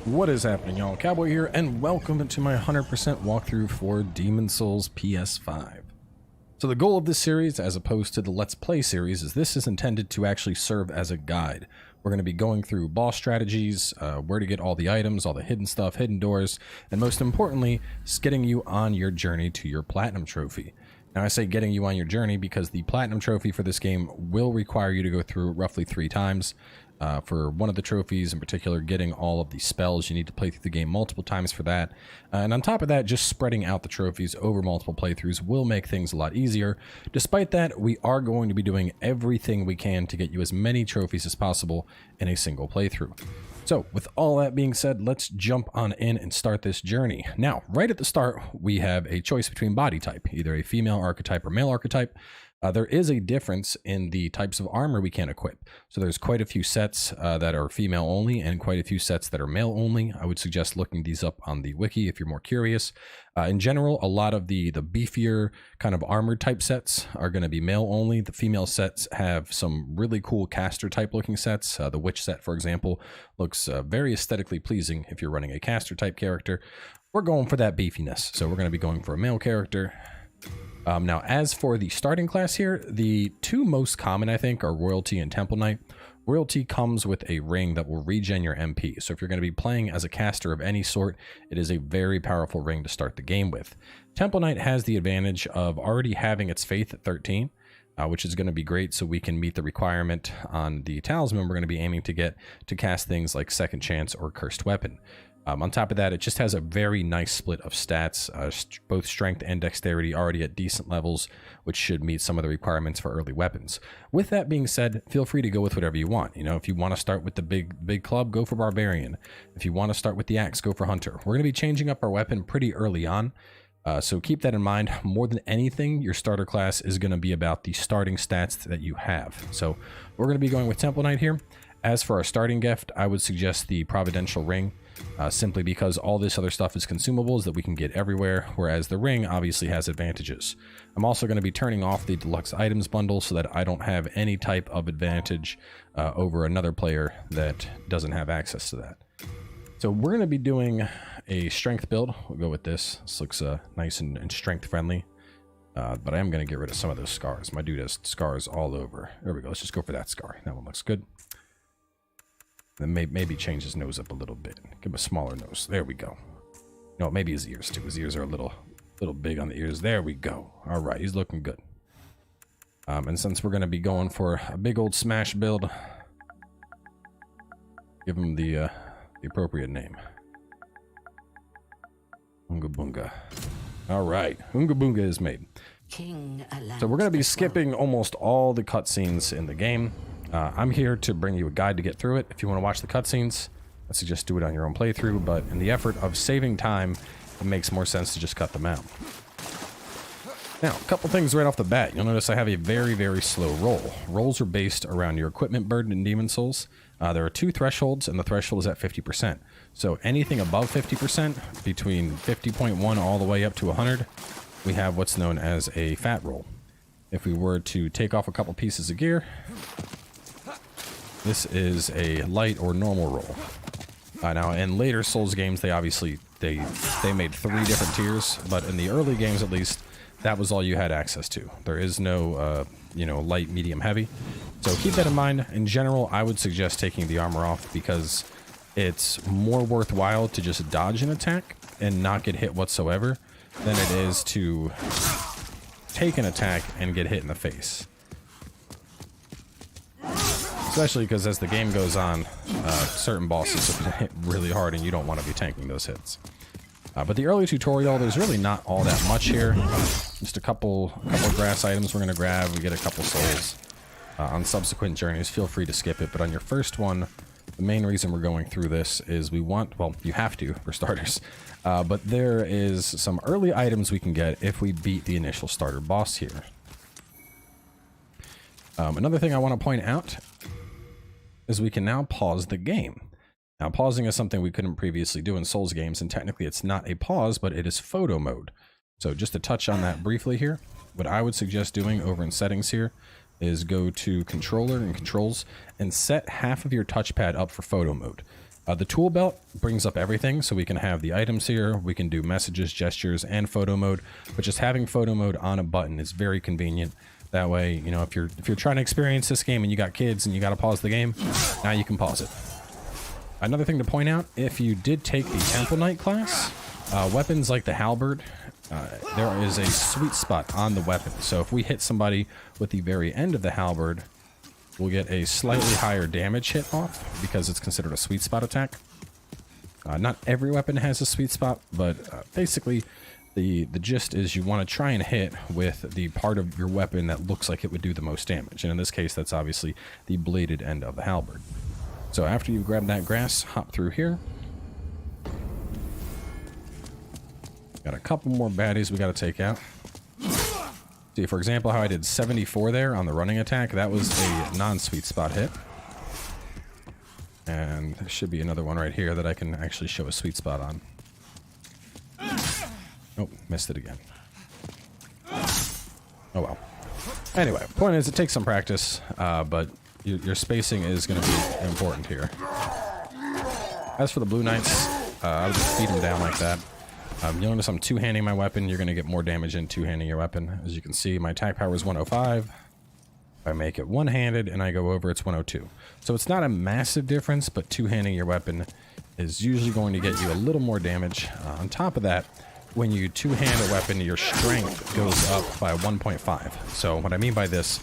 What is happening, y'all? Cowboy here, and welcome to my 100% walkthrough for Demon's Souls PS5. So the goal of this series, as opposed to the Let's Play series, is this is intended to actually serve as a guide. We're going to be going through boss strategies, where to get all the items, all the hidden stuff, hidden doors, and most importantly, it's getting you on your journey to your Platinum Trophy. Now I say getting you on your journey because the Platinum Trophy for this game will require you to go through roughly 3 times. For one of the trophies in particular, getting all of the spells, you need to play through the game multiple times for that. And on top of that, just spreading out the trophies over multiple playthroughs will make things a lot easier. Despite that, we are going to be doing everything we can to get you as many trophies as possible in a single playthrough. So with all that being said, let's jump on in and start this journey. Now, right at the start, we have a choice between body type, either a female archetype or male archetype. There is a difference in the types of armor we can equip. So there's quite a few sets that are female only and quite a few sets that are male only. I would suggest looking these up on the wiki if you're more curious. In general, a lot of the beefier kind of armored type sets are going to be male only. The female sets have some really cool caster type looking sets. The witch set, for example, looks very aesthetically pleasing if you're running a caster type character. We're going for that beefiness, so we're going to be going for a male character. Now, as for the starting class here, the two most common, I think, are Royalty and Temple Knight. Royalty comes with a ring that will regen your MP, so if you're going to be playing as a caster of any sort, it is a very powerful ring to start the game with. Temple Knight has the advantage of already having its faith at 13, which is going to be great, so we can meet the requirement on the Talisman we're going to be aiming to get to cast things like Second Chance or Cursed Weapon. On top of that, it just has a very nice split of stats, both strength and dexterity already at decent levels, which should meet some of the requirements for early weapons. With that being said, feel free to go with whatever you want. You know, if you want to start with the big club, go for Barbarian. If you want to start with the axe, go for Hunter. We're going to be changing up our weapon pretty early on, so keep that in mind. More than anything, your starter class is going to be about the starting stats that you have. So we're going to be going with Temple Knight here. As for our starting gift, I would suggest the Providential Ring. Simply because all this other stuff is consumables that we can get everywhere, whereas the ring obviously has advantages. I'm also going to be turning off the deluxe items bundle so that I don't have any type of advantage over another player that doesn't have access to that. So we're going to be doing a strength build. We'll go with this. This looks nice and strength friendly, but I am going to get rid of some of those scars. My dude has scars all over. There we go. Let's just go for that scar. That one looks good. Then maybe change his nose up a little bit. Give him a smaller nose. There we go. No, maybe his ears too. His ears are a little big on the ears. There we go. All right, he's looking good. And since we're going to be going for a big old smash build, give him the appropriate name. Oonga Boonga. All right, Oonga Boonga is made. So we're going to be skipping almost all the cutscenes in the game. I'm here to bring you a guide to get through it. If you want to watch the cutscenes, I suggest do it on your own playthrough, but in the effort of saving time, it makes more sense to just cut them out. Now, a couple things right off the bat. You'll notice I have a very, very slow roll. Rolls are based around your equipment burden in Demon's Souls. There are 2 thresholds, and the threshold is at 50%. So anything above 50%, between 50.1 all the way up to 100, we have what's known as a fat roll. If we were to take off a couple pieces of gear, this is a light or normal roll. Now, in later Souls games, they obviously they made 3 different tiers, but in the early games, at least, that was all you had access to. There is no, light, medium, heavy. So keep that in mind. In general, I would suggest taking the armor off because it's more worthwhile to just dodge an attack and not get hit whatsoever than it is to take an attack and get hit in the face. Especially because as the game goes on, certain bosses will hit really hard and you don't want to be tanking those hits. But the early tutorial, there's really not all that much here. Just a couple grass items we're going to grab. We get a couple souls. On subsequent journeys, feel free to skip it. But on your first one, the main reason we're going through this is we want, well, you have to, for starters. But there is some early items we can get if we beat the initial starter boss here. Another thing I want to point out is we can now pause the game. Now, pausing is something we couldn't previously do in Souls games, and technically it's not a pause, but it is photo mode. So just to touch on that briefly here, what I would suggest doing over in settings here is go to controller and controls and set half of your touchpad up for photo mode. The tool belt brings up everything, so we can have the items here, we can do messages, gestures, and photo mode, but just having photo mode on a button is very convenient. That way, you know, if you're trying to experience this game and you got kids and you got to pause the game, now you can pause it. Another thing to point out, if you did take the Temple Knight class, weapons like the halberd, there is a sweet spot on the weapon. So if we hit somebody with the very end of the halberd, we'll get a slightly higher damage hit off because it's considered a sweet spot attack. Not every weapon has a sweet spot, but basically the gist is you want to try and hit with the part of your weapon that looks like it would do the most damage. And in this case, that's obviously the bladed end of the halberd. So after you've grabbed that grass, hop through here. Got a couple more baddies we got to take out. See, for example, how I did 74 there on the running attack. That was a non-sweet spot hit. And there should be another one right here that I can actually show a sweet spot on. Oh, missed it again. Oh well. Anyway, point is, it takes some practice, but your spacing is going to be important here. As for the Blue Knights, I would just feed them down like that. You'll notice I'm two-handing my weapon. You're going to get more damage in two-handing your weapon. As you can see, my attack power is 105. If I make it one-handed and I go over, it's 102. So it's not a massive difference, but two-handing your weapon is usually going to get you a little more damage. On top of that, when you two-hand a weapon, your strength goes up by 1.5. So what I mean by this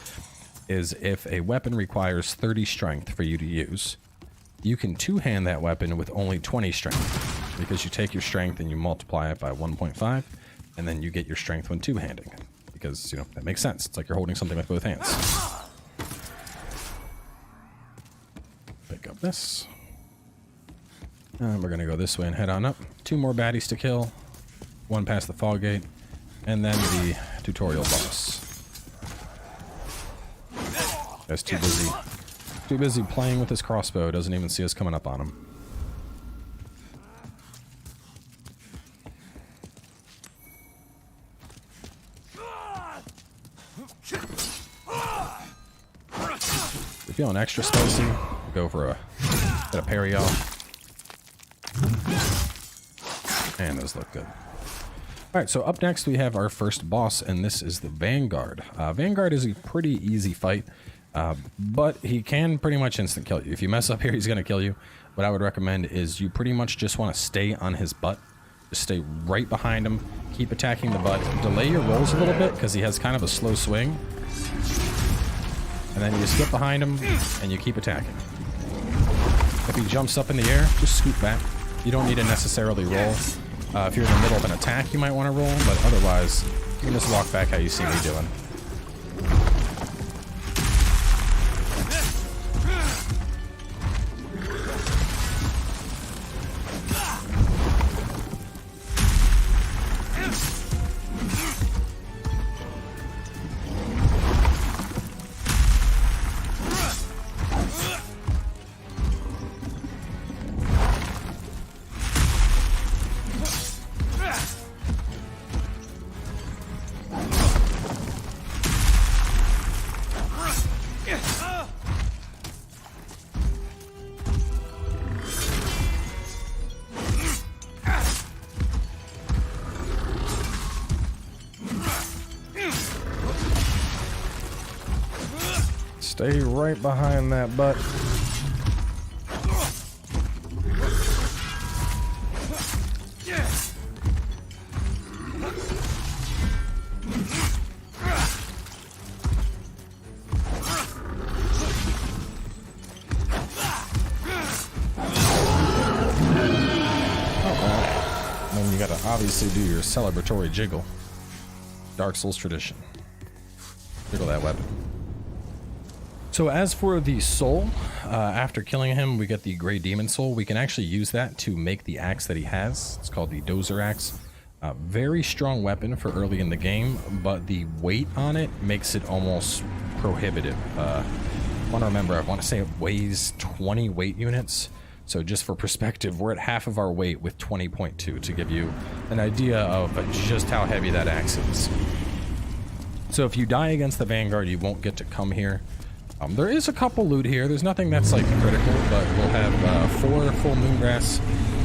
is if a weapon requires 30 strength for you to use, you can two-hand that weapon with only 20 strength. Because you take your strength and you multiply it by 1.5, and then you get your strength when two-handing. Because, you know, that makes sense. It's like you're holding something with both hands. Pick up this. And we're going to go this way and head on up. 2 more baddies to kill. 1 past the fog gate. And then the tutorial boss. Guy's too busy playing with his crossbow. Doesn't even see us coming up on him. If you're feeling extra spicy, go for a bit of parry off. And those look good. Alright, so up next we have our first boss, and this is the Vanguard. Vanguard is a pretty easy fight, but he can pretty much instant kill you. If you mess up here, he's going to kill you. What I would recommend is you pretty much just want to stay on his butt. Just stay right behind him. Keep attacking the butt. Delay your rolls a little bit because he has kind of a slow swing. And then you just get behind him and you keep attacking. If he jumps up in the air, just scoot back. You don't need to necessarily roll. If you're in the middle of an attack, you might want to roll, but otherwise, you can just walk back how you see me doing. Stay right behind that butt. Then you gotta obviously do your celebratory jiggle. Dark Souls tradition. Jiggle that weapon. So as for the soul, after killing him, we get the Gray Demon Soul. We can actually use that to make the axe that he has. It's called the Dozer Axe. Very strong weapon for early in the game, but the weight on it makes it almost prohibitive. I want to say it weighs 20 weight units. So just for perspective, we're at half of our weight with 20.2 to give you an idea of just how heavy that axe is. So if you die against the Vanguard, you won't get to come here. There is a couple loot here. There's nothing that's like critical, but we'll have 4 full moongrass,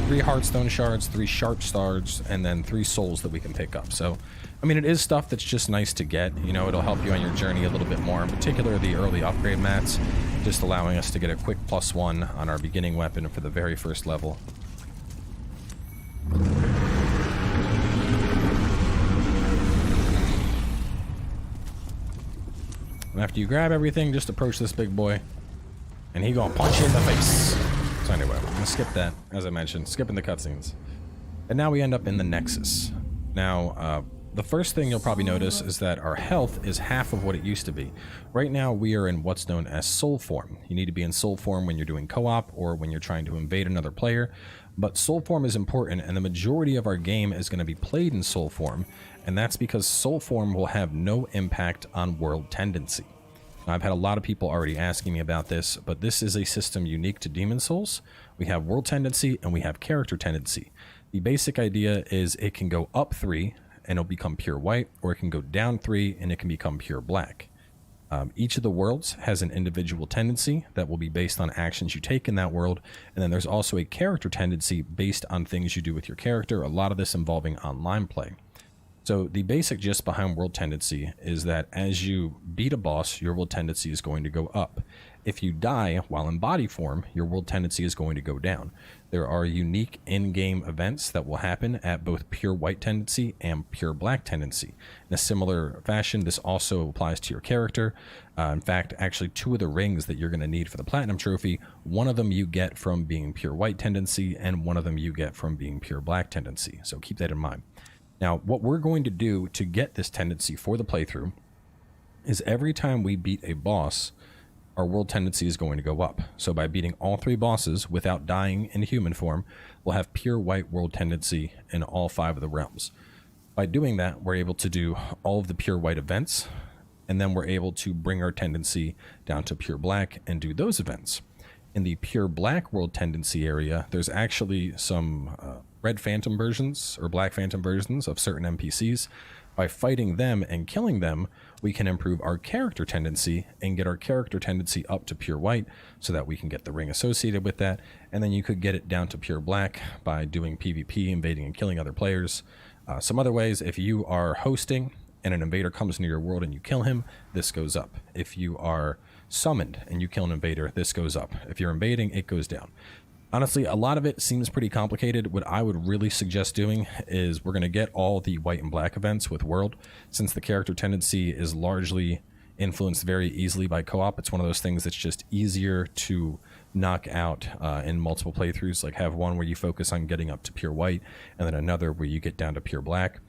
3 heartstone shards, 3 sharp shards, and then 3 souls that we can pick up. So, I mean, it is stuff that's just nice to get. You know, it'll help you on your journey a little bit more, in particular the early upgrade mats, just allowing us to get a quick +1 on our beginning weapon for the very first level. And after you grab everything, just approach this big boy, and he gonna punch you in the face. So anyway, I'm gonna skip that, as I mentioned, skipping the cutscenes. And now we end up in the Nexus. Now, the first thing you'll probably notice is that our health is half of what it used to be. Right now, we are in what's known as soul form. You need to be in soul form when you're doing co-op or when you're trying to invade another player. But soul form is important, and the majority of our game is going to be played in soul form, and that's because soul form will have no impact on world tendency. Now, I've had a lot of people already asking me about this, but this is a system unique to Demon Souls. We have world tendency and we have character tendency. The basic idea is it can go up 3 and it'll become pure white, or it can go down 3 and it can become pure black. Each of the worlds has an individual tendency that will be based on actions you take in that world, and then there's also a character tendency based on things you do with your character, a lot of this involving online play. So the basic gist behind world tendency is that as you beat a boss, your world tendency is going to go up. If you die while in body form, your world tendency is going to go down. There are unique in-game events that will happen at both pure white tendency and pure black tendency. In a similar fashion, this also applies to your character. In fact, actually 2 of the rings that you're going to need for the Platinum Trophy, one of them you get from being pure white tendency, and one of them you get from being pure black tendency. So keep that in mind. Now, what we're going to do to get this tendency for the playthrough is every time we beat a boss, our world tendency is going to go up. So by beating all 3 bosses without dying in human form, we'll have pure white world tendency in all 5 of the realms. By doing that, we're able to do all of the pure white events, and then we're able to bring our tendency down to pure black and do those events. In the pure black world tendency area, there's actually some red phantom versions or black phantom versions of certain NPCs. By fighting them and killing them, we can improve our character tendency and get our character tendency up to pure white so that we can get the ring associated with that. And then you could get it down to pure black by doing PvP, invading and killing other players. Some other ways, if you are hosting and an invader comes into your world and you kill him, this goes up. If you are summoned and you kill an invader, this goes up. If you're invading, it goes down. Honestly, a lot of it seems pretty complicated. What I would really suggest doing is we're going to get all the white and black events with world. Since the character tendency is largely influenced very easily by co-op, it's one of those things that's just easier to knock out in multiple playthroughs. Like have one where you focus on getting up to pure white, and then another where you get down to pure black.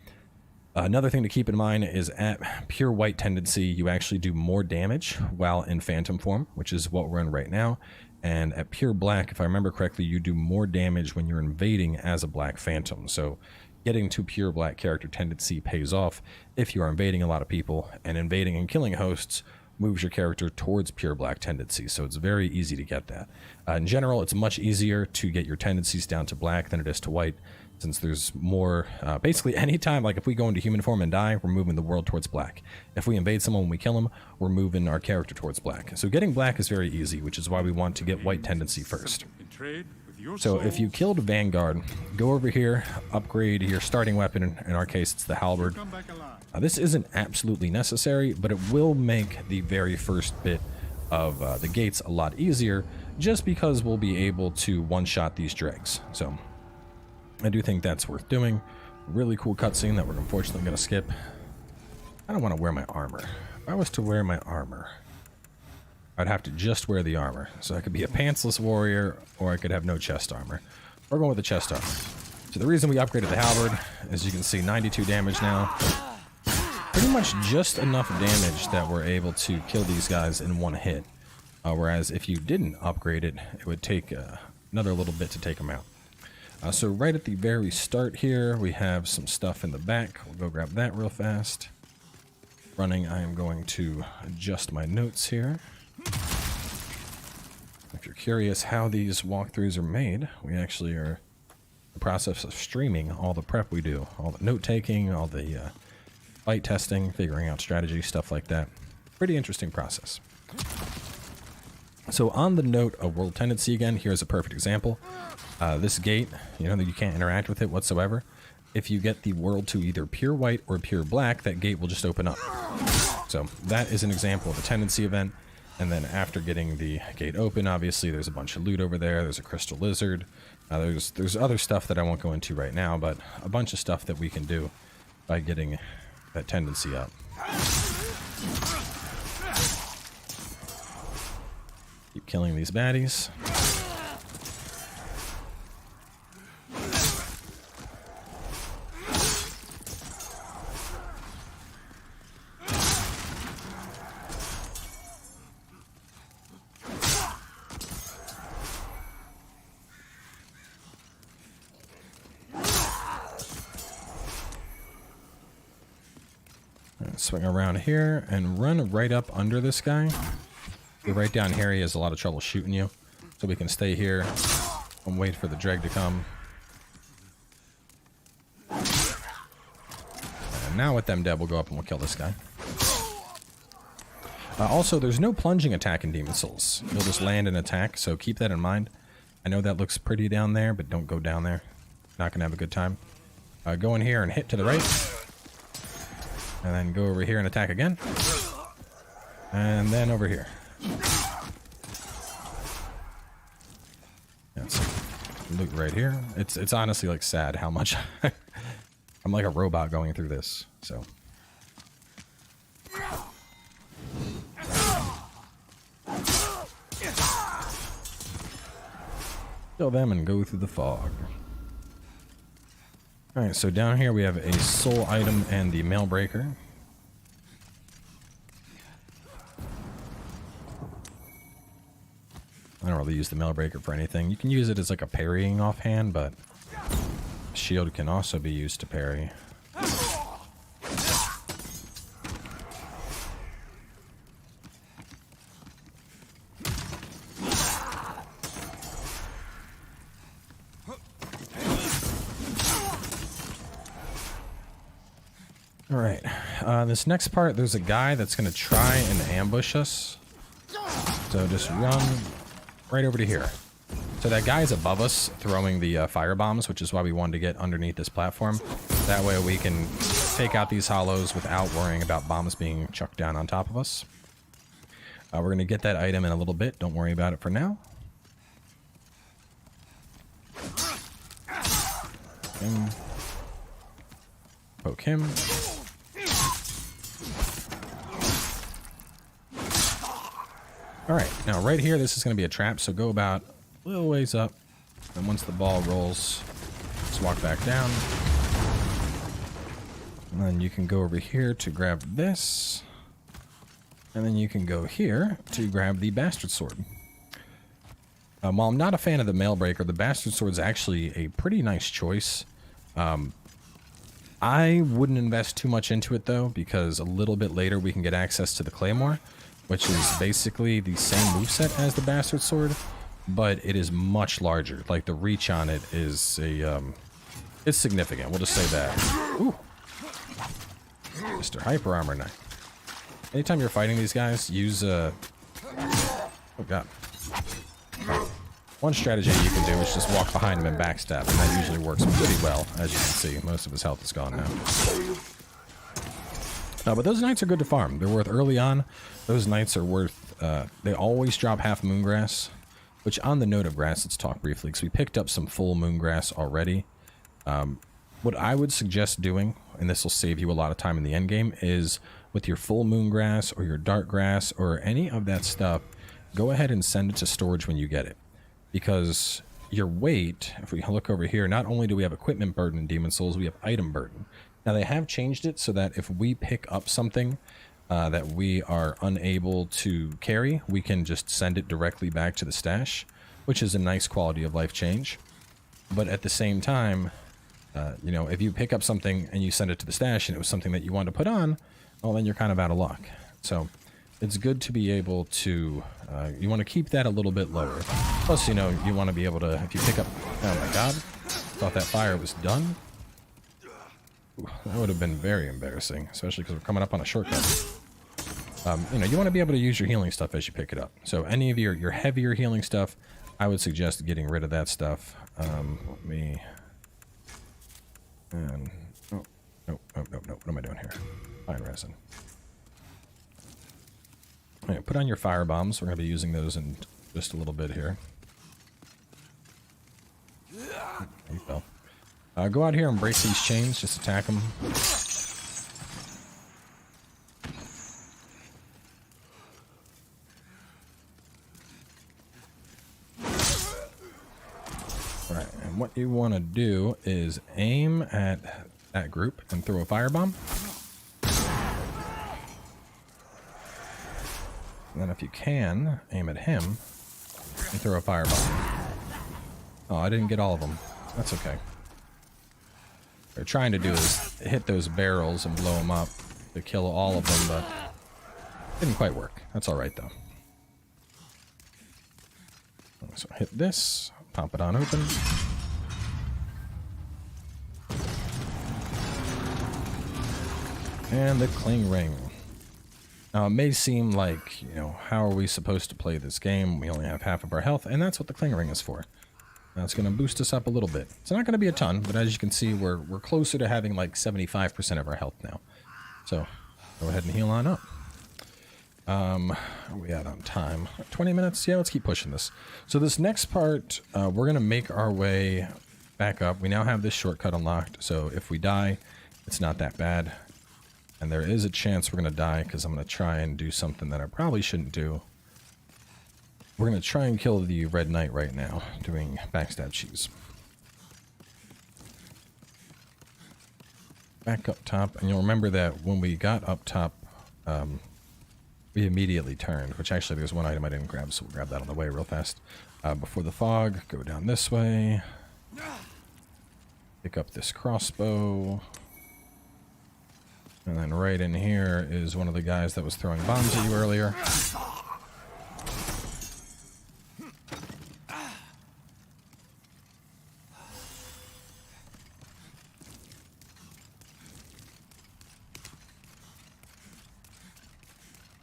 Another thing to keep in mind is at pure white tendency, you actually do more damage while in phantom form, which is what we're in right now. And at pure black, if I remember correctly, you do more damage when you're invading as a black phantom. So getting to pure black character tendency pays off if you are invading a lot of people, and invading and killing hosts moves your character towards pure black tendency. So it's very easy to get that. In general, it's much easier to get your tendencies down to black than it is to white, since there's more, basically anytime, like if we go into human form and die, we're moving the world towards black. If we invade someone when we kill them, we're moving our character towards black. So getting black is very easy, which is why we want to get white tendency first. So if you killed Vanguard, go over here, upgrade your starting weapon. In our case, it's the halberd. This isn't absolutely necessary, but it will make the very first bit of the gates a lot easier, just because we'll be able to one-shot these dregs. So I do think that's worth doing. Really cool cutscene that we're unfortunately going to skip. I don't want to wear my armor. If I was to wear my armor, I'd have to just wear the armor. So I could be a pantsless warrior, or I could have no chest armor. We're going with the chest armor. So the reason we upgraded the halberd, as you can see, 92 damage now. Pretty much just enough damage that we're able to kill these guys in one hit. Whereas if you didn't upgrade it, it would take another little bit to take them out. So right at the very start here, we have some stuff in the back. We'll go grab that real fast. Running, I am going to adjust my notes here. If you're curious how these walkthroughs are made, we actually are in the process of streaming all the prep we do. All the note-taking, all the fight testing, figuring out strategy, stuff like that. Pretty interesting process. So on the note of world tendency again, here's a perfect example. This gate, you know that you can't interact with it whatsoever. If you get the world to either pure white or pure black, that gate will just open up. So that is an example of a tendency event. And then after getting the gate open, obviously there's a bunch of loot over there. There's a crystal lizard. There's other stuff that I won't go into right now, but a bunch of stuff that we can do by getting that tendency up. Keep killing these baddies. Swing around here and run right up under this guy. You're right down here, he has a lot of trouble shooting you. So we can stay here and wait for the dreg to come. And now with them dead, we'll go up and we'll kill this guy. Also, there's no plunging attack in Demon Souls. You'll just land and attack, so keep that in mind. I know that looks pretty down there, but don't go down there. Not going to have a good time. Go in here and hit to the right. And then go over here and attack again. And then over here. Yeah, so loot right here. It's honestly like sad how much I'm like a robot going through this. So kill them and go through the fog. Alright, so down here we have a soul item and the mail breaker. I don't really use the mail breaker for anything. You can use it as like a parrying offhand, but shield can also be used to parry. Alright, this next part, there's a guy that's going to try and ambush us. So just run right over to here. So that guy's above us throwing the fire bombs, which is why we wanted to get underneath this platform. That way we can take out these hollows without worrying about bombs being chucked down on top of us. We're going to get that item in a little bit. Don't worry about it for now. Poke him. Alright, now right here, this is going to be a trap, so go about a little ways up, and once the ball rolls, just walk back down. And then you can go over here to grab this, and then you can go here to grab the Bastard Sword. While I'm not a fan of the Mail Breaker, the Bastard Sword is actually a pretty nice choice. I wouldn't invest too much into it, though, because a little bit later we can get access to the Claymore, which is basically the same moveset as the Bastard Sword, but it is much larger. Like, the reach on it is it's significant. We'll just say that. Ooh. Mr. Hyper Armor Knight. Anytime you're fighting these guys, use oh god. One strategy you can do is just walk behind him and backstab, and that usually works pretty well. As you can see, most of his health is gone now. But those knights are good to farm. They're worth early on. Those knights are worth, they always drop half moongrass, which on the note of grass, let's talk briefly, because we picked up some full moongrass already. What I would suggest doing, and this will save you a lot of time in the end game, is with your full moongrass or your dark grass or any of that stuff, go ahead and send it to storage when you get it. Because your weight, if we look over here, not only do we have equipment burden in Demon Souls, we have item burden. Now they have changed it so that if we pick up something that we are unable to carry, we can just send it directly back to the stash, which is a nice quality of life change. But at the same time, you know, if you pick up something and you send it to the stash and it was something that you wanted to put on, well, then you're kind of out of luck. So it's good to be able to, you want to keep that a little bit lower. Plus, you know, you want to be able to, if you pick up, oh my god, thought that fire was done. Ooh, that would have been very embarrassing, especially because we're coming up on a shortcut. You know, you want to be able to use your healing stuff as you pick it up. So any of your heavier healing stuff, I would suggest getting rid of that stuff. Let me... And... Oh, no. What am I doing here? Fine resin. Alright, put on your fire bombs. We're going to be using those in just a little bit here. There you go. Go out here and break these chains. Just attack them. Right, and what you want to do is aim at that group and throw a firebomb. And then if you can, aim at him and throw a firebomb. Oh, I didn't get all of them. That's okay. What they're trying to do is hit those barrels and blow them up to kill all of them, but it didn't quite work. That's alright, though. So hit this, pop it on open. And the cling ring. Now, it may seem like, you know, how are we supposed to play this game? We only have half of our health, and that's what the cling ring is for. Now, it's going to boost us up a little bit. It's not going to be a ton, but as you can see, we're closer to having like 75% of our health now. So, go ahead and heal on up. Where are we at on time? 20 minutes? Yeah, let's keep pushing this. So this next part, we're going to make our way back up. We now have this shortcut unlocked, so if we die, it's not that bad. And there is a chance we're going to die because I'm going to try and do something that I probably shouldn't do. We're going to try and kill the Red Knight right now, doing backstab cheese. Back up top, and you'll remember that when we got up top, we immediately turned, which actually there's one item I didn't grab, so we'll grab that on the way real fast. Before the fog, go down this way. Pick up this crossbow. And then right in here is one of the guys that was throwing bombs at you earlier.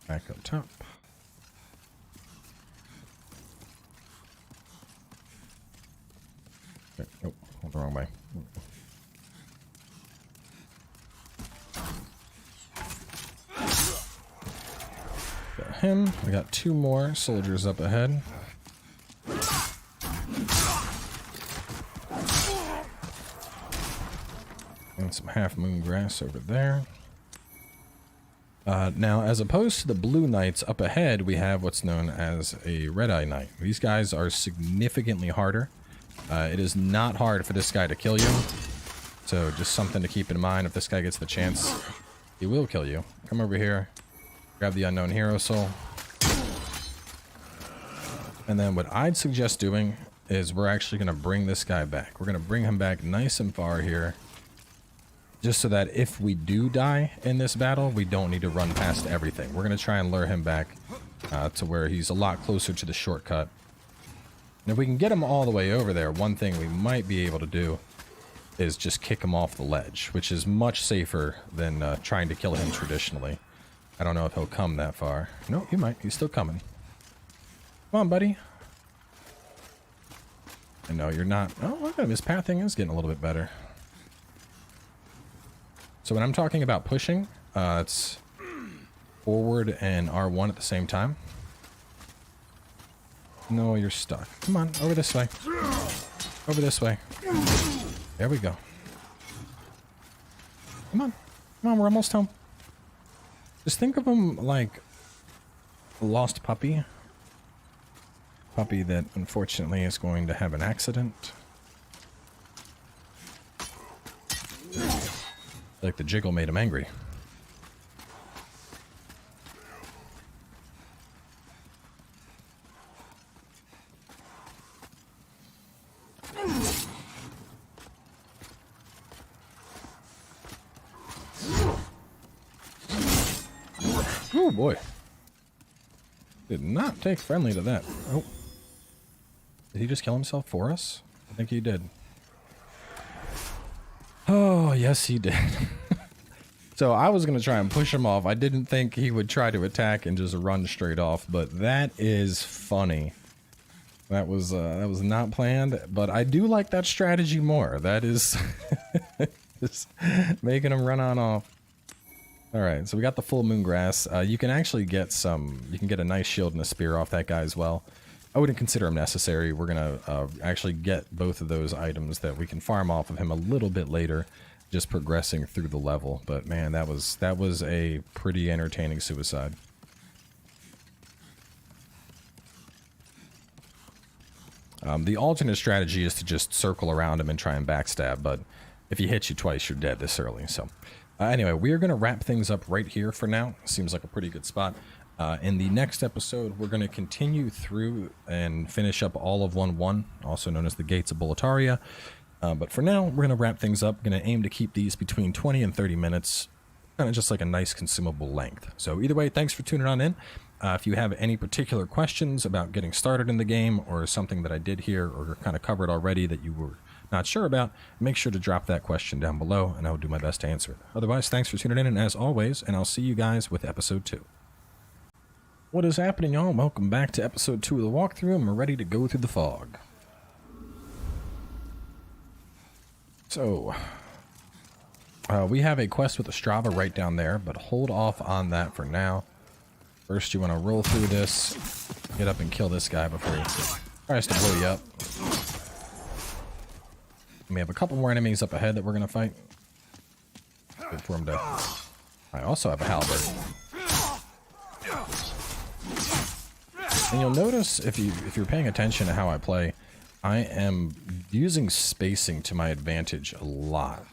Back up top. Okay, oh, went the wrong way. Got him. We got two more soldiers up ahead. And some half moon grass over there. Now, as opposed to the blue knights up ahead, we have what's known as a red-eye knight. These guys are significantly harder. It is not hard for this guy to kill you. So just something to keep in mind. If this guy gets the chance, he will kill you. Come over here. Grab the unknown hero soul. And then what I'd suggest doing is we're actually going to bring this guy back. We're going to bring him back nice and far here. Just so that if we do die in this battle, we don't need to run past everything. We're going to try and lure him back to where he's a lot closer to the shortcut. And if we can get him all the way over there, one thing we might be able to do is just kick him off the ledge, which is much safer than trying to kill him traditionally. I don't know if he'll come that far. No, he might. He's still coming. Come on, buddy. And no, you're not. Oh, look at him. His pathing is getting a little bit better. So when I'm talking about pushing, it's forward and R1 at the same time. No, you're stuck. Come on, over this way. Over this way. There we go. Come on. Come on, we're almost home. Just think of him like a lost puppy. Puppy that unfortunately is going to have an accident. Like the jiggle made him angry. Oh boy. Did not take friendly to that. Oh. Did he just kill himself for us? I think he did. Oh, yes, he did. So I was going to try and push him off. I didn't think he would try to attack and just run straight off, but that is funny. That was not planned, but I do like that strategy more. That is just making him run on off. All right, so we got the full moon grass. You can actually get you can get a nice shield and a spear off that guy as well. I wouldn't consider them necessary. We're going to actually get both of those items that we can farm off of him a little bit later, just progressing through the level. But man, that was a pretty entertaining suicide. The alternate strategy is to just circle around him and try and backstab, but if he hits you twice, you're dead this early. So anyway, we are going to wrap things up right here for now. Seems like a pretty good spot. In the next episode, we're going to continue through and finish up all of 1-1, also known as the Gates of Boletaria. But for now, we're going to wrap things up. Going to aim to keep these between 20 and 30 minutes, kind of just like a nice consumable length. So either way, thanks for tuning on in. If you have any particular questions about getting started in the game or something that I did here or kind of covered already that you were not sure about, make sure to drop that question down below and I'll do my best to answer it. Otherwise, thanks for tuning in, and as always, and I'll see you guys with episode 2. What is happening, y'all? Welcome back to episode 2 of the walkthrough, and we're ready to go through the fog. So, we have a quest with the Strava right down there, but hold off on that for now. First, you want to roll through this, get up and kill this guy before he tries to blow you up. We have a couple more enemies up ahead that we're going to fight. Good for him to... I also have a halberd. And you'll notice, if you're paying attention to how I play, I am using spacing to my advantage a lot.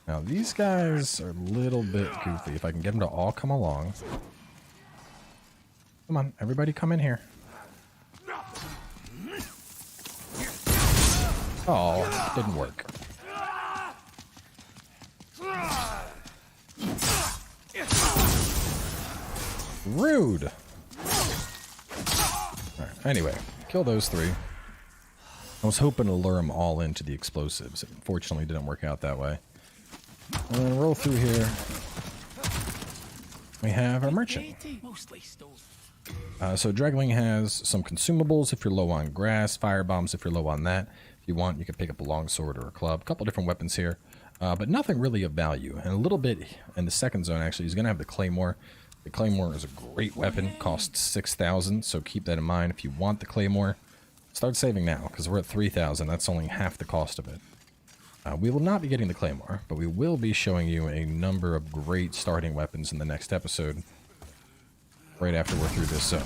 Now, these guys are a little bit goofy. If I can get them to all come along. Come on, everybody come in here. Oh, didn't work. Rude. All right, anyway, kill those 3. I was hoping to lure them all into the explosives. It unfortunately didn't work out that way. And then roll through here. We have our merchant. So Dregling has some consumables if you're low on grass, fire bombs if you're low on that. If you want, you can pick up a longsword or a club. A couple different weapons here, but nothing really of value. And a little bit in the second zone, actually, he's going to have the Claymore. The Claymore is a great weapon, costs 6,000, so keep that in mind. If you want the Claymore, start saving now, because we're at 3,000. That's only half the cost of it. We will not be getting the Claymore, but we will be showing you a number of great starting weapons in the next episode, right after we're through this zone.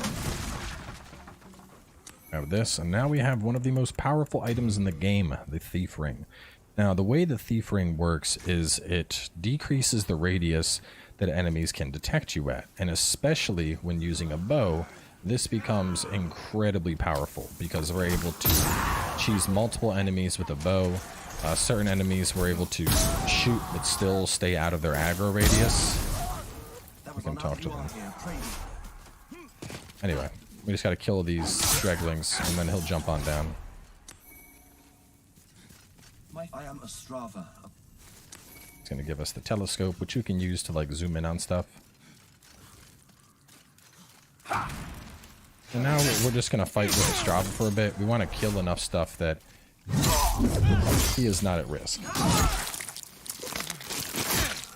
Have this, and now we have one of the most powerful items in the game, the Thief Ring. Now, the way the Thief Ring works is it decreases the radius that enemies can detect you at, and especially when using a bow, this becomes incredibly powerful because we're able to cheese multiple enemies with a bow. Certain enemies we're able to shoot but still stay out of their aggro radius. We can talk to them. Anyway, we just gotta kill these Dreglings and then he'll jump on down. I am a Strava. It's gonna give us the telescope, which you can use to like zoom in on stuff. And now we're just gonna fight with the Strava for a bit. We want to kill enough stuff that he is not at risk.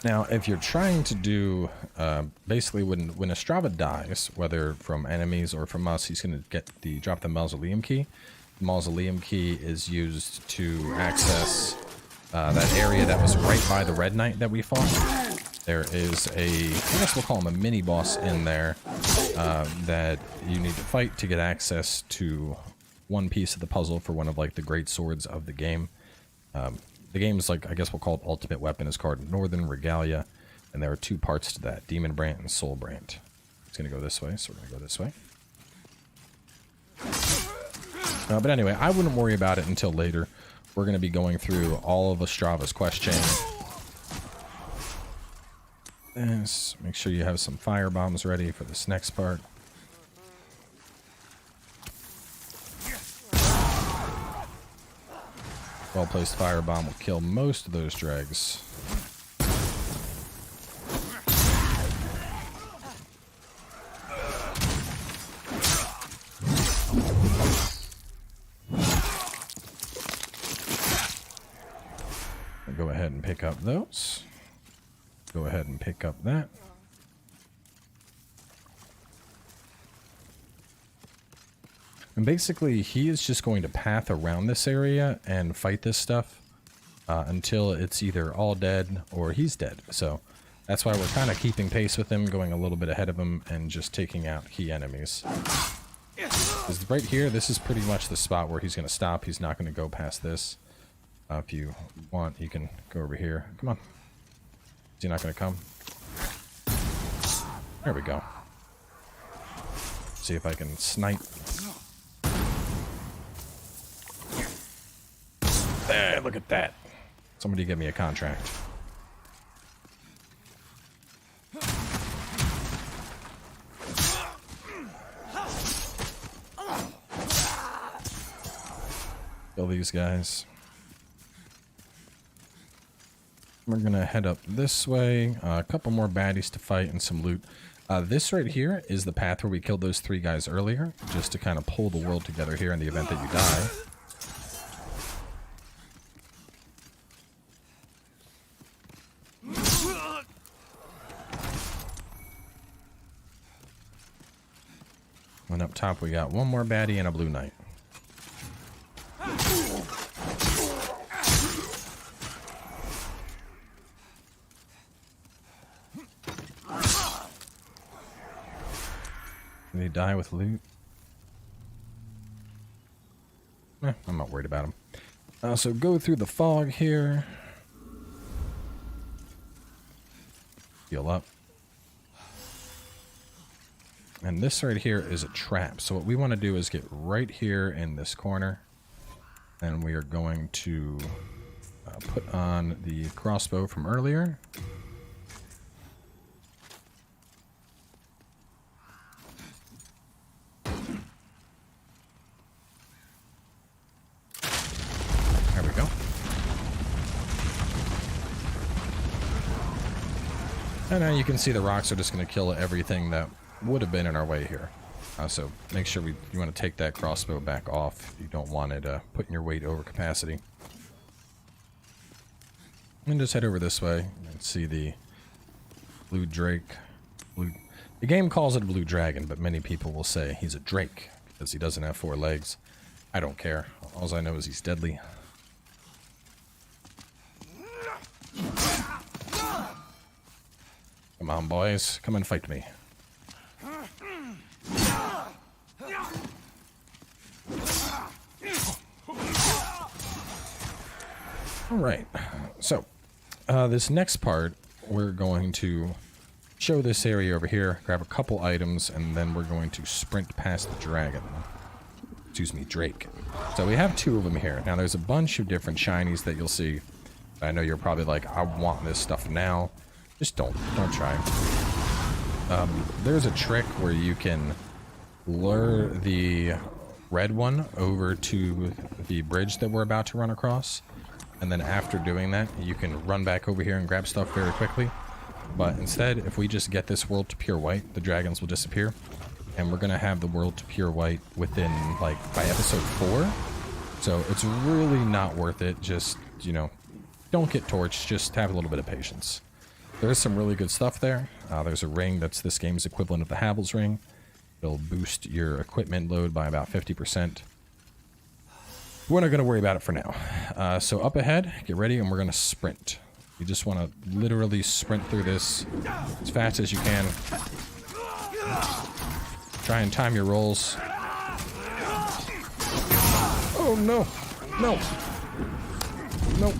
Now, if you're trying to do, basically when a Strava dies, whether from enemies or from us, he's going to drop the Mausoleum Key. The Mausoleum Key is used to access that area that was right by the Red Knight that we fought. There is I guess we'll call him a mini boss in there that you need to fight to get access to one piece of the puzzle for one of like the great swords of the game. The game's like, I guess we'll call it Ultimate Weapon, is called Northern Regalia, and there are 2 parts to that, Demon Brand and Soul Brand. It's going to go this way, so we're going to go this way. But anyway, I wouldn't worry about it until later. We're going to be going through all of Strava's quest chain. Yes, make sure you have some fire bombs ready for this next part. Well-placed firebomb will kill most of those dregs. Go ahead and pick up those. Go ahead and pick up that. And basically, he is just going to path around this area and fight this stuff until it's either all dead or he's dead. So that's why we're kind of keeping pace with him, going a little bit ahead of him, and just taking out key enemies. Because right here, this is pretty much the spot where he's going to stop. He's not going to go past this. If you want, you can go over here. Come on. Is he not going to come? There we go. See if I can snipe. There, look at that. Somebody give me a contract. Kill these guys. We're gonna head up this way. A couple more baddies to fight and some loot. This right here is the path where we killed those 3 guys earlier, just to kind of pull the world together here in the event that you die. And up top we got one more baddie and a blue knight. Can he die with loot? I'm not worried about him. So go through the fog here. Heal up. And this right here is a trap. So what we want to do is get right here in this corner. And we are going to put on the crossbow from earlier. There we go. And now you can see the rocks are just going to kill everything that would have been in our way here. So make sure you want to take that crossbow back off. You don't want it putting your weight over capacity. And just head over this way and see the blue drake. The game calls it a blue dragon, but many people will say he's a drake because he doesn't have 4 legs. I don't care. All I know is he's deadly. Come on, boys. Come and fight me. Alright, so this next part, we're going to show this area over here, grab a couple items, and then we're going to sprint past the dragon. Excuse me, Drake. So we have 2 of them here. Now there's a bunch of different shinies that you'll see. I know you're probably like, I want this stuff now. Just don't try. There's a trick where you can lure the red one over to the bridge that we're about to run across. And then after doing that, you can run back over here and grab stuff very quickly. But instead, if we just get this world to pure white, the dragons will disappear. And we're going to have the world to pure white within, like, by episode 4. So it's really not worth it. Just, you know, don't get torched. Just have a little bit of patience. There is some really good stuff there. There's a ring that's this game's equivalent of the Havel's ring. It'll boost your equipment load by about 50%. We're not going to worry about it for now. So up ahead, get ready, and we're going to sprint. You just want to literally sprint through this as fast as you can. Try and time your rolls. Oh, no. No. No.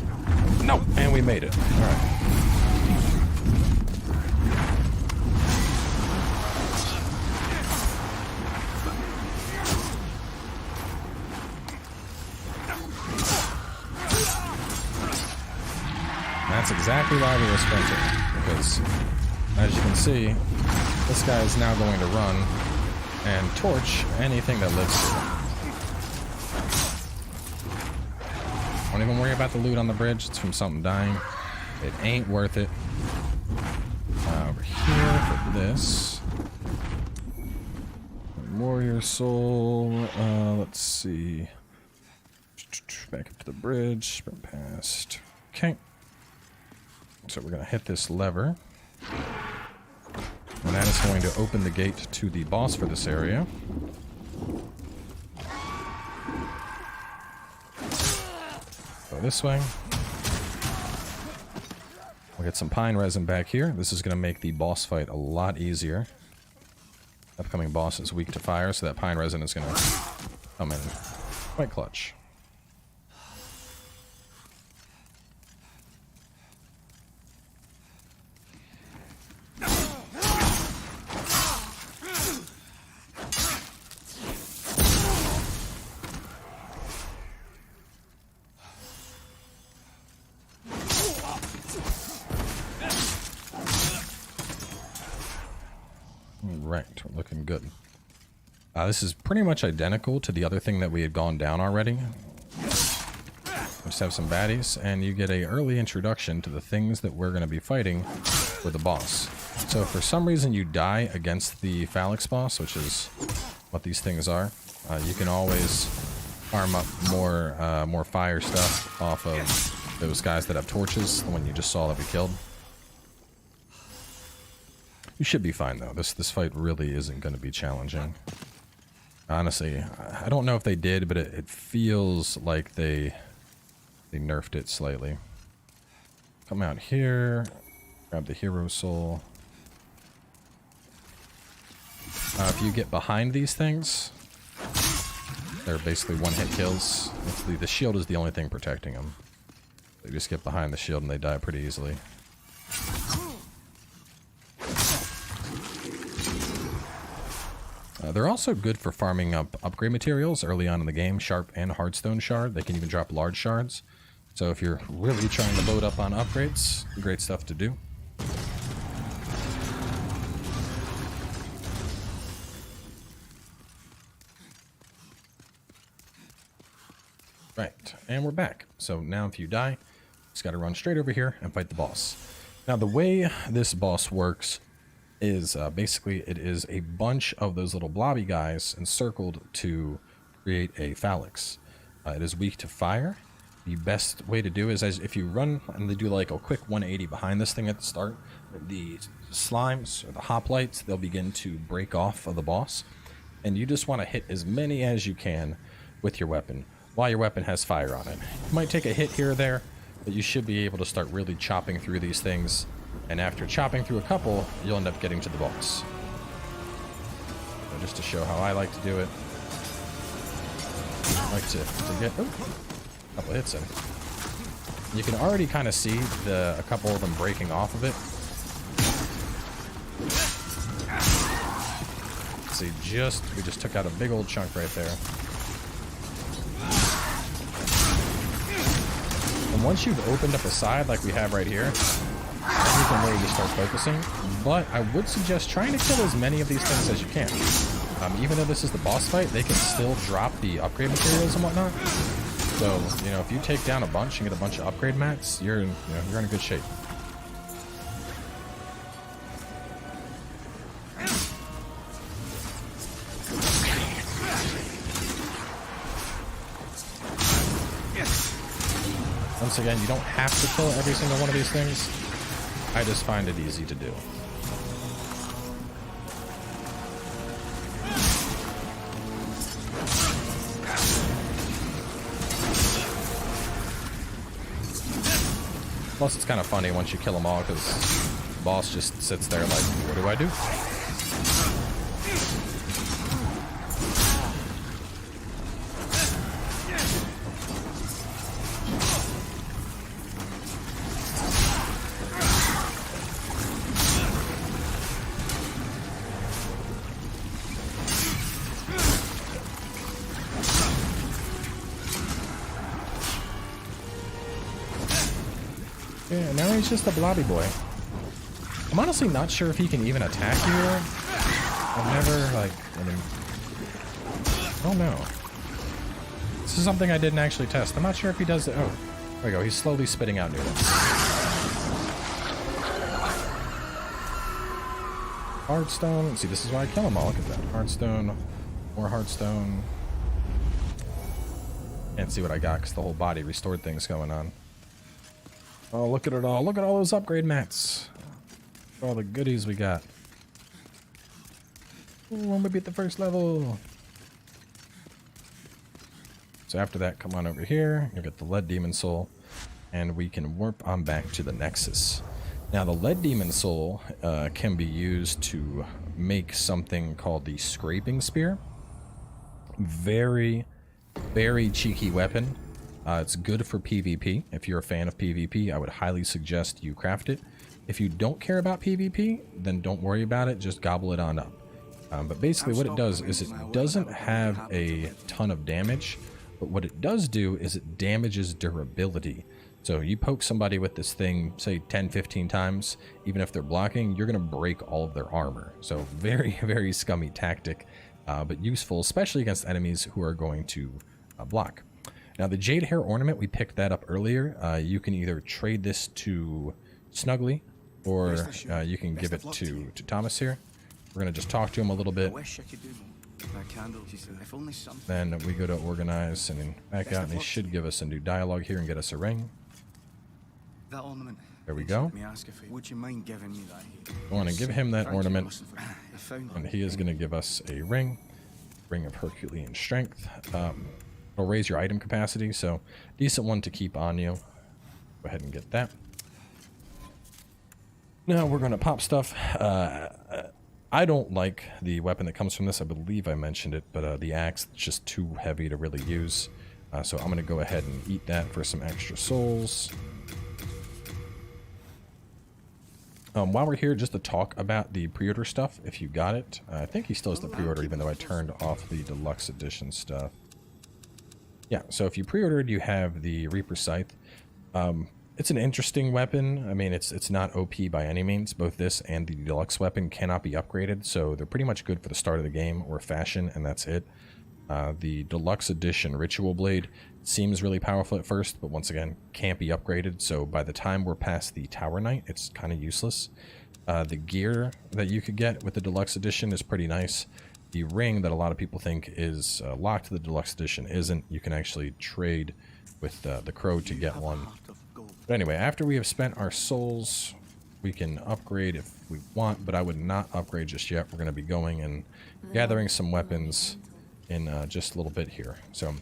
No. And we made it. All right. That's exactly why we were sprinting, because, as you can see, this guy is now going to run and torch anything that lives here. Don't even worry about the loot on the bridge. It's from something dying. It ain't worth it. Over here for this. Warrior soul. Let's see. Back up to the bridge. Sprint past. Okay. So we're going to hit this lever. And that is going to open the gate to the boss for this area. Go this way. We'll get some pine resin back here. This is going to make the boss fight a lot easier. Upcoming boss is weak to fire, so that pine resin is going to come in quite clutch. Right, we're looking good. This is pretty much identical to the other thing that we had gone down already. We just have some baddies, and you get an early introduction to the things that we're going to be fighting with the boss. So if for some reason you die against the Phalanx Boss, which is what these things are, you can always farm up more fire stuff off of those guys that have torches, the one you just saw that we killed. You should be fine, though. This fight really isn't going to be challenging. Honestly, I don't know if they did, but it feels like they nerfed it slightly. Come out here, grab the hero soul. If you get behind these things, they're basically one-hit kills. The shield is the only thing protecting them. They just get behind the shield and they die pretty easily. They're also good for farming up upgrade materials early on in the game, sharp and hardstone shard. They can even drop large shards. So if you're really trying to load up on upgrades, great stuff to do. Right, and we're back. So now if you die, just got to run straight over here and fight the boss. Now the way this boss works is basically it is a bunch of those little blobby guys encircled to create a phalanx. It is weak to fire. The best way to do is if you run and they do like a quick 180 behind this thing at the start, the slimes or the hoplites, they'll begin to break off of the boss. And you just want to hit as many as you can with your weapon while your weapon has fire on it. You might take a hit here or there, but you should be able to start really chopping through these things. And after chopping through a couple, you'll end up getting to the boss. So just to show how I like to do it, I like to get a couple hits in. You can already kind of see a couple of them breaking off of it. See, we just took out a big old chunk right there. And once you've opened up a side like we have right here, you can really just start focusing. But I would suggest trying to kill as many of these things as you can. Even though this is the boss fight, they can still drop the upgrade materials and whatnot. So, you know, if you take down a bunch and get a bunch of upgrade mats, you're in a good shape. Once again, you don't have to kill every single one of these things. I just find it easy to do. Plus, it's kind of funny once you kill them all, because the boss just sits there like, what do I do? Yeah, now he's just a blobby boy. I'm honestly not sure if he can even attack you here. I've never, I don't know. This is something I didn't actually test. I'm not sure if he does it. Oh, there we go. He's slowly spitting out new ones. Hardstone. See, this is why I kill them all. Look at that. Hardstone. More hardstone. Can't see what I got because the whole body restored things going on. Oh, look at it all. Look at all those upgrade mats. All the goodies we got. Ooh, when we beat the first level. So after that, come on over here. You'll get the lead demon soul. And we can warp on back to the Nexus. Now, the lead demon soul can be used to make something called the scraping spear. Very, very cheeky weapon. It's good for PvP. If you're a fan of PvP, I would highly suggest you craft it. If you don't care about PvP, then don't worry about it. Just gobble it on up. But basically what it does is it doesn't have a ton of damage, but what it does do is it damages durability. So you poke somebody with this thing, say 10, 15 times, even if they're blocking, you're going to break all of their armor. So very, very scummy tactic, but useful, especially against enemies who are going to block. Now the Jade Hair Ornament, we picked that up earlier. You can either trade this to Snuggly, or you can give it to Thomas here. We're going to just talk to him a little bit. Then we go to organize and back out, and he should give us a new dialogue here and get us a ring. There we go. Would you mind giving me that? I want to give him that ornament, and he is going to give us a ring. Ring of Herculean Strength. It'll raise your item capacity, so decent one to keep on you. Go ahead and get that. Now we're going to pop stuff. I don't like the weapon that comes from this. I believe I mentioned it, but the axe is just too heavy to really use. So I'm going to go ahead and eat that for some extra souls. While we're here, just to talk about the pre-order stuff, if you got it. I think he still has the pre-order, even though I turned off the deluxe edition stuff. Yeah, so if you pre-ordered, you have the Reaper Scythe. It's an interesting weapon. I mean, it's not OP by any means. Both this and the deluxe weapon cannot be upgraded, so they're pretty much good for the start of the game or fashion, and that's it. The deluxe edition Ritual Blade seems really powerful at first, but once again, can't be upgraded, so by the time we're past the Tower Knight, it's kind of useless. The gear that you could get with the deluxe edition is pretty nice. The ring that a lot of people think is locked to the deluxe edition isn't. You can actually trade with the crow to get one. But anyway, after we have spent our souls, we can upgrade if we want, but I would not upgrade just yet. We're going to be going and gathering some weapons in just a little bit here. So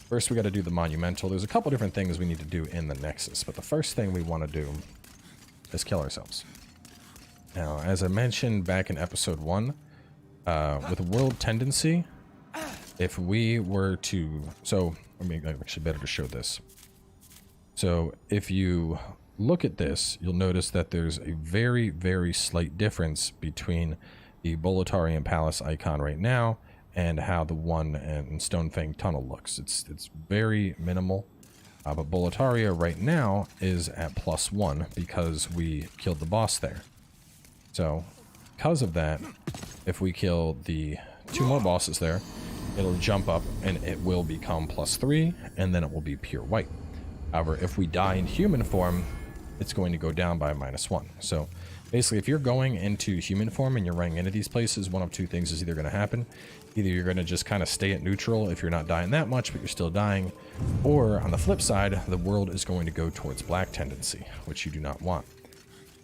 first we got to do the Monumental. There's a couple different things we need to do in the Nexus, but the first thing we want to do is kill ourselves. Now, as I mentioned back in episode 1, with World Tendency, if we were to... So, I mean, actually better to show this. So, if you look at this, you'll notice that there's a very, very slight difference between the Boletarian Palace icon right now and how the one in Stonefang Tunnel looks. It's very minimal. But Boletaria right now is at +1 because we killed the boss there. So, because of that, if we kill the 2 more bosses there, it'll jump up and it will become +3, and then it will be pure white. However, if we die in human form, it's going to go down by -1. So basically, if you're going into human form and you're running into these places, one of two things is either going to happen. Either you're going to just kind of stay at neutral if you're not dying that much, but you're still dying. Or on the flip side, the world is going to go towards black tendency, which you do not want.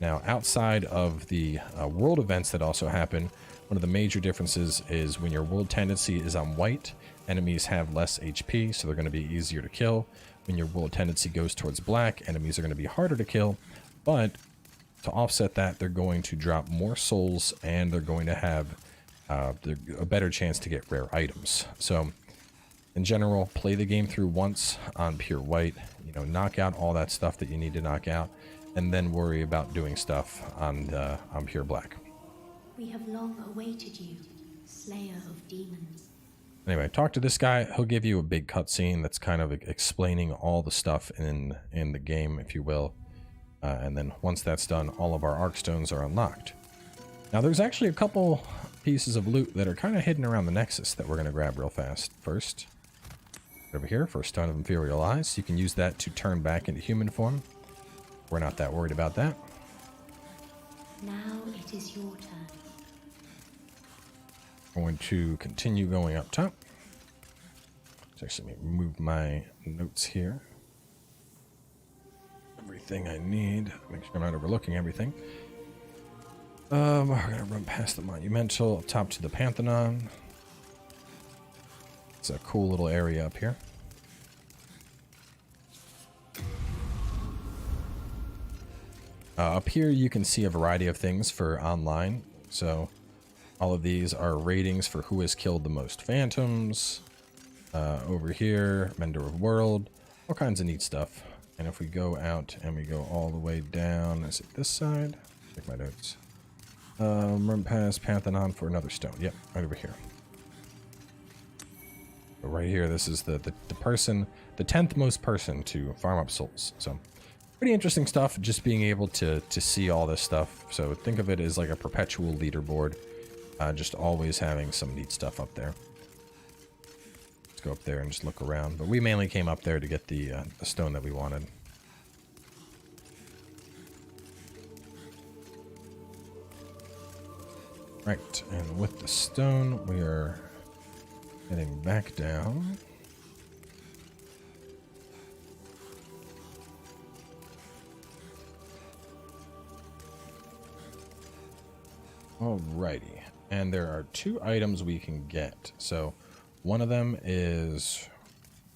Now, outside of the world events that also happen, one of the major differences is when your world tendency is on white, enemies have less HP, so they're going to be easier to kill. When your world tendency goes towards black, enemies are going to be harder to kill, but to offset that, they're going to drop more souls, and they're going to have a better chance to get rare items. So, in general, play the game through once on pure white, knock out all that stuff that you need to knock out, and then worry about doing stuff on pure black. We have long awaited you, Slayer of Demons. Anyway, talk to this guy. He'll give you a big cutscene that's kind of explaining all the stuff in the game, if you will. And then once that's done, all of our arc stones are unlocked. Now, there's actually a couple pieces of loot that are kind of hidden around the Nexus that we're going to grab real fast. First, over here, for Stone of Imperial Eyes. You can use that to turn back into human form. We're not that worried about that. Now it is your turn. I'm going to continue going up top. Let's actually move my notes here. everything I need. Make sure I'm not overlooking everything. We're gonna run past the Monumental, up top to the Pantheon. It's a cool little area up here. Up here you can see a variety of things for online. So all of these are ratings for who has killed the most phantoms. Over here, Mender of World, all kinds of neat stuff. And if we go out and we go all the way down, is it this side? Check my notes. Run past Pantheon for another stone. Yep, right over here. But right here, this is the person, the 10th most person to farm up souls. So pretty interesting stuff, just being able to see all this stuff. So think of it as like a perpetual leaderboard, just always having some neat stuff up there. Let's go up there and just look around. But we mainly came up there to get the stone that we wanted. Right, and with the stone, we are heading back down. Alrighty, and there are 2 items we can get. So one of them is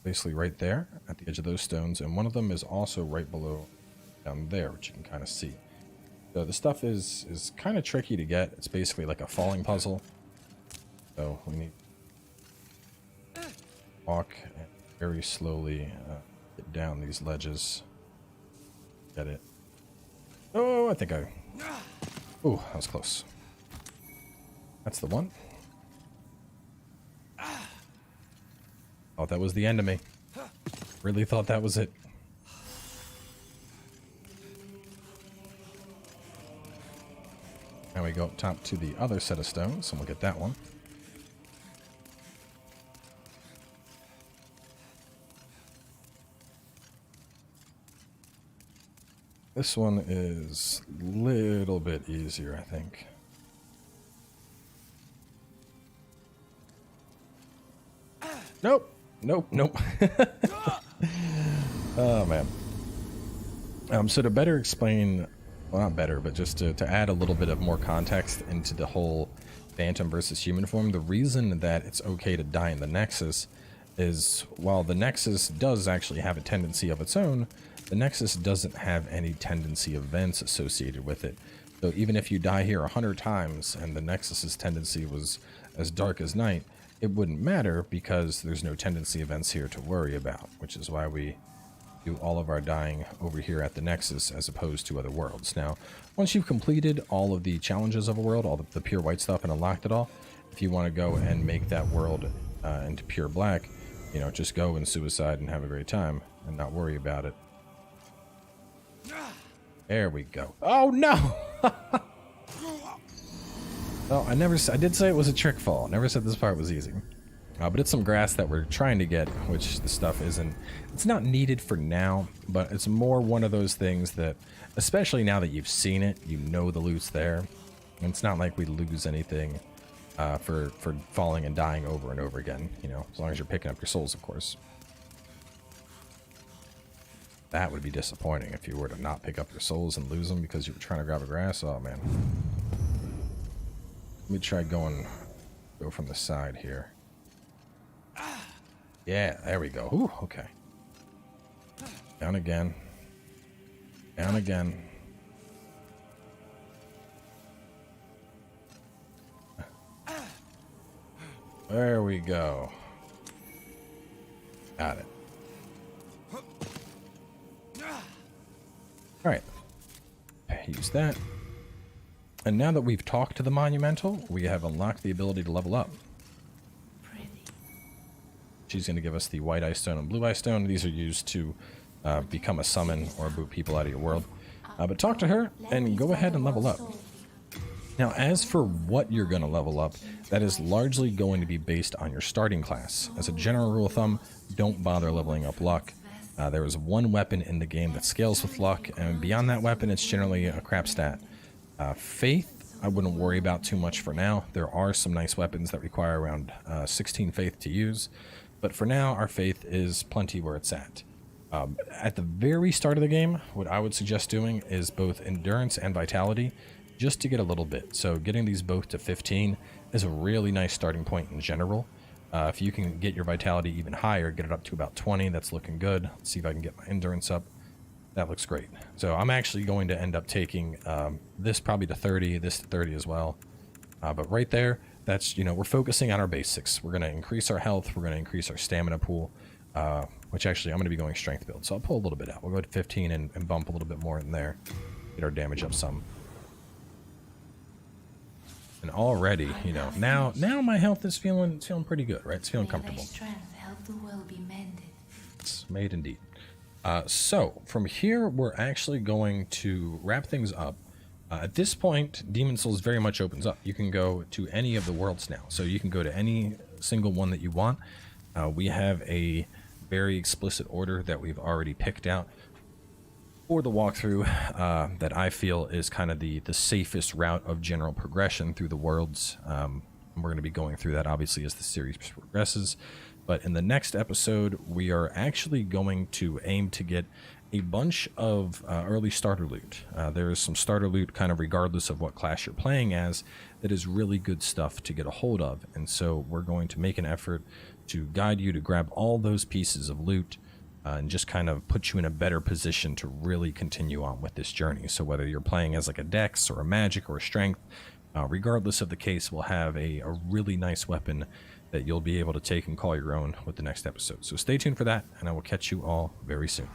basically right there at the edge of those stones, and one of them is also right below down there, which you can kind of see. So the stuff is kind of tricky to get. It's basically like a falling puzzle. So we need to walk and very slowly get down these ledges. Get it. Oh, I think I... Oh, that was close. That's the one. Thought that was the end of me. Really thought that was it. Now we go up top to the other set of stones, and we'll get that one. This one is a little bit easier, I think. Nope. Nope. Nope. Oh, man. So to better explain... Well, not better, but just to add a little bit of more context into the whole Phantom versus human form, the reason that it's okay to die in the Nexus is, while the Nexus does actually have a tendency of its own, the Nexus doesn't have any tendency events associated with it. So even if you die here 100 times and the Nexus's tendency was as dark as night, it wouldn't matter because there's no tendency events here to worry about, which is why we do all of our dying over here at the Nexus as opposed to other worlds. Now, once you've completed all of the challenges of a world, all the pure white stuff, and unlocked it all, if you want to go and make that world into pure black, you know, just go and suicide and have a great time and not worry about it. There we go. Oh no! Well, I did say it was a trick fall. I never said this part was easy. But it's some grass that we're trying to get, which the stuff isn't... It's not needed for now, but it's more one of those things that, especially now that you've seen it, you know the loot's there. And it's not like we lose anything for falling and dying over and over again, you know, as long as you're picking up your souls, of course. That would be disappointing if you were to not pick up your souls and lose them because you were trying to grab a grass. Oh, man. Let me try go from the side here. Yeah, there we go. Ooh, okay. Down again. Down again. There we go. Got it. Alright. Use that. And now that we've talked to the Monumental, we have unlocked the ability to level up. She's going to give us the white ice stone and blue ice stone. These are used to become a summon or boot people out of your world. But talk to her and go ahead and level up. Now, as for what you're going to level up, that is largely going to be based on your starting class. As a general rule of thumb, don't bother leveling up luck. There is one weapon in the game that scales with luck, and beyond that weapon, it's generally a crap stat. Faith, I wouldn't worry about too much for now. There are some nice weapons that require around 16 faith to use. But for now, our faith is plenty where it's at. At the very start of the game, what I would suggest doing is both endurance and vitality, just to get a little bit. So getting these both to 15 is a really nice starting point in general. If you can get your vitality even higher, get it up to about 20, that's looking good. Let's see if I can get my endurance up. That looks great. So I'm actually going to end up taking this probably to 30, this to 30 as well. But right there, that's, we're focusing on our basics. We're going to increase our health. We're going to increase our stamina pool, which actually I'm going to be going strength build. So I'll pull a little bit out. We'll go to 15 and bump a little bit more in there. Get our damage up some. And already, now my health is feeling pretty good, right? It's feeling comfortable. Strength help the world be mended. It's made indeed. So from here, we're actually going to wrap things up. At this point, Demon Souls very much opens up. You can go to any of the worlds now. So you can go to any single one that you want. We have a very explicit order that we've already picked out for the walkthrough that I feel is kind of the safest route of general progression through the worlds. We're going to be going through that obviously as the series progresses. But in the next episode, we are actually going to aim to get a bunch of early starter loot. There is some starter loot kind of regardless of what class you're playing as that is really good stuff to get a hold of. And so we're going to make an effort to guide you to grab all those pieces of loot and just kind of put you in a better position to really continue on with this journey. So whether you're playing as like a dex or a magic or a strength, regardless of the case, we'll have a really nice weapon that you'll be able to take and call your own with the next episode. So stay tuned for that, and I will catch you all very soon.